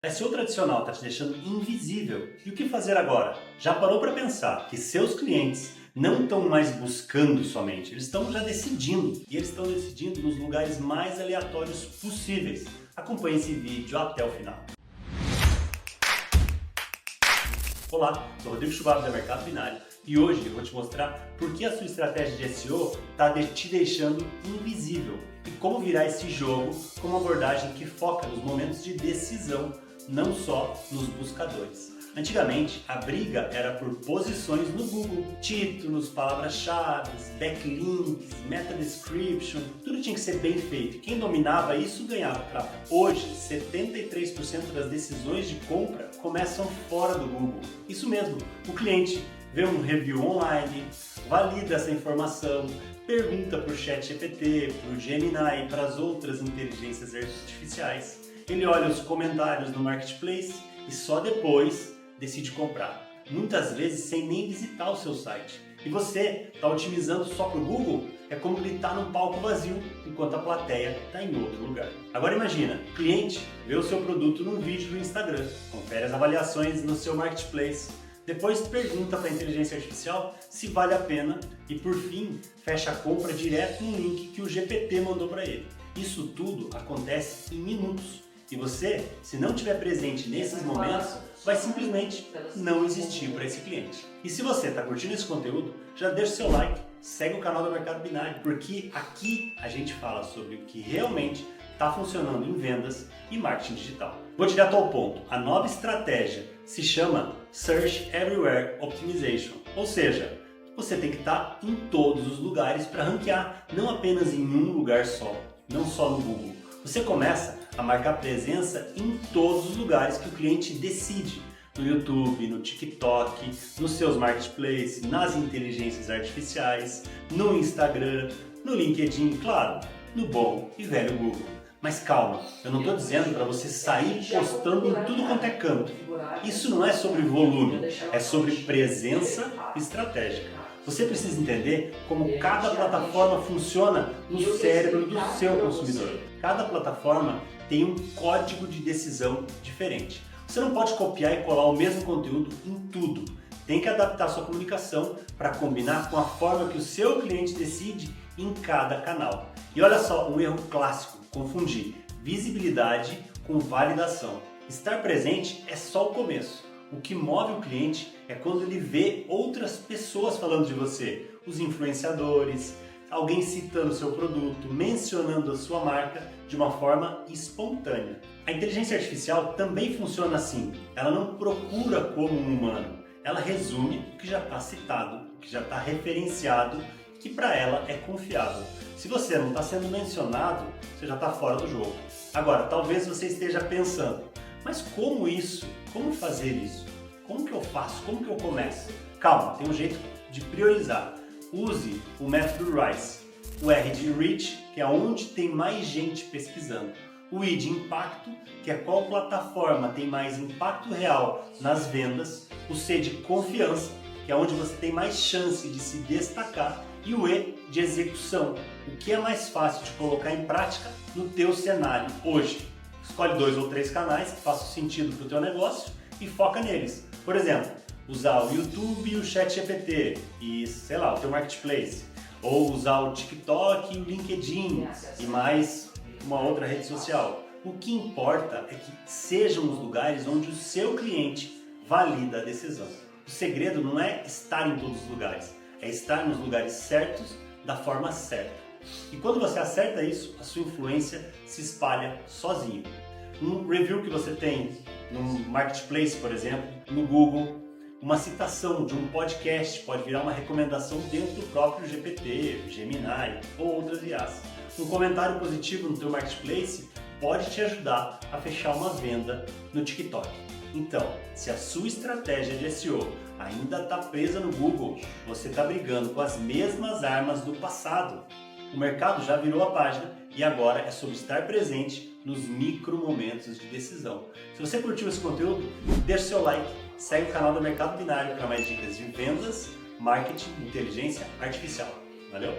O SEO tradicional está te deixando invisível. E o que fazer agora? Já parou para pensar que seus clientes não estão mais buscando somente, eles estão já decidindo. E eles estão decidindo nos lugares mais aleatórios possíveis. Acompanhe esse vídeo até o final. Olá, sou Rodrigo Schwab da Mercado Binário e hoje eu vou te mostrar por que a sua estratégia de SEO está te deixando invisível e como virar esse jogo com uma abordagem que foca nos momentos de decisão, não só nos buscadores. Antigamente, a briga era por posições no Google, títulos, palavras-chave, backlinks, meta description, tudo tinha que ser bem feito. Quem dominava isso ganhava tráfego. Hoje, 73% das decisões de compra começam fora do Google. Isso mesmo, o cliente vê um review online, valida essa informação, pergunta para o ChatGPT, para o Gemini e para as outras inteligências artificiais. Ele olha os comentários no Marketplace e só depois decide comprar, muitas vezes sem nem visitar o seu site. E você está otimizando só para o Google? É como gritar num palco vazio enquanto a plateia está em outro lugar. Agora imagina, o cliente vê o seu produto num vídeo no Instagram, confere as avaliações no seu Marketplace, depois pergunta para a inteligência artificial se vale a pena e por fim fecha a compra direto no link que o GPT mandou para ele. Isso tudo acontece em minutos. E você, se não estiver presente nesses momentos, vai simplesmente não existir para esse cliente. E se você está curtindo esse conteúdo, já deixa o seu like, segue o canal do Mercado Binário, porque aqui a gente fala sobre o que realmente está funcionando em vendas e marketing digital. Vou direto ao ponto. A nova estratégia se chama Search Everywhere Optimization, ou seja, você tem que estar em todos os lugares para ranquear, não apenas em um lugar só, não só no Google. Você começa a marcar presença em todos os lugares que o cliente decide. No YouTube, no TikTok, nos seus marketplaces, nas inteligências artificiais, no Instagram, no LinkedIn, claro, no bom e velho Google. Mas calma, eu não estou dizendo para você sair postando em tudo quanto é canto. Isso não é sobre volume, é sobre presença estratégica. Você precisa entender como cada plataforma funciona no cérebro do seu consumidor. Cada plataforma tem um código de decisão diferente. Você não pode copiar e colar o mesmo conteúdo em tudo. Tem que adaptar sua comunicação para combinar com a forma que o seu cliente decide em cada canal. E olha só, um erro clássico, confundir visibilidade com validação. Estar presente é só o começo. O que move o cliente é quando ele vê outras pessoas falando de você, os influenciadores, alguém citando o seu produto, mencionando a sua marca de uma forma espontânea. A inteligência artificial também funciona assim. Ela não procura como um humano. Ela resume o que já está citado, o que já está referenciado, que para ela é confiável. Se você não está sendo mencionado, você já está fora do jogo. Agora, talvez você esteja pensando, mas como isso? Como fazer isso? Como que eu faço? Como que eu começo? Calma, tem um jeito de priorizar. Use o método RICE. O R de Reach, que é onde tem mais gente pesquisando. O I de Impacto, que é qual plataforma tem mais impacto real nas vendas. O C de Confiança, que é onde você tem mais chance de se destacar. E o E de Execução, o que é mais fácil de colocar em prática no teu cenário hoje. Escolhe 2 ou 3 canais que façam sentido para o teu negócio e foca neles. Por exemplo, usar o YouTube e o ChatGPT e, sei lá, o teu Marketplace. Ou usar o TikTok e o LinkedIn e mais uma outra rede social. O que importa é que sejam os lugares onde o seu cliente valida a decisão. O segredo não é estar em todos os lugares, é estar nos lugares certos da forma certa. E quando você acerta isso, a sua influência se espalha sozinho. Um review que você tem no Marketplace, por exemplo, no Google, uma citação de um podcast pode virar uma recomendação dentro do próprio GPT, Gemini ou outras IAs. Um comentário positivo no teu Marketplace pode te ajudar a fechar uma venda no TikTok. Então, se a sua estratégia de SEO ainda está presa no Google, você está brigando com as mesmas armas do passado. O mercado já virou a página e agora é sobre estar presente nos micro momentos de decisão. Se você curtiu esse conteúdo, deixa seu like, segue o canal do Mercado Binário para mais dicas de vendas, marketing e inteligência artificial. Valeu?